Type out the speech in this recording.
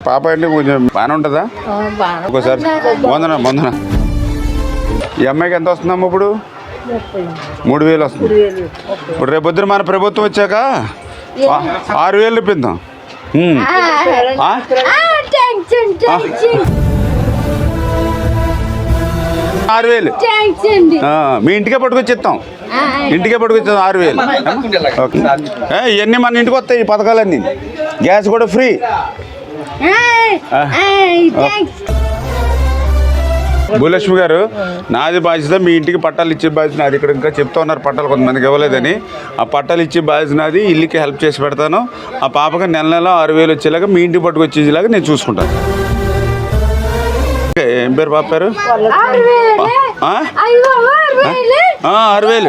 పాప అంటే కొంచెం బాగానే ఉంటుందా? ఒకసారి వందన ఈ అమ్మాయికి ఎంత వస్తుందమ్మా ఇప్పుడు? 3000 వస్తుంది. ఇప్పుడు రేపు పొద్దున మన ప్రభుత్వం వచ్చాక 6000 ఇప్పిద్దాం. 6000 మీ ఇంటికే పట్టుకొచ్చి ఇస్తాం. 6000. ఇవన్నీ మన ఇంటికి వస్తాయి ఈ పథకాలన్నీ. గ్యాస్ కూడా ఫ్రీ. భూలక్ష్మి గారు, నాది బాధ్యత, మీ ఇంటికి పట్టాలు ఇచ్చే బాధ్యత నాది. ఇక్కడ ఇంకా చెప్తా ఉన్నారు పట్టాలు కొంతమందికి ఇవ్వలేదని. ఆ పట్టాలు ఇచ్చే బాధ్యత నాది. ఇల్లుకి హెల్ప్ చేసి పెడతాను. ఆ పాపకి నెల 6000 వచ్చేలాగా మీ ఇంటికి పట్టుకొచ్చేలాగా నేను చూసుకుంటాను. ఏం పేరు పాప పేరు? 6000.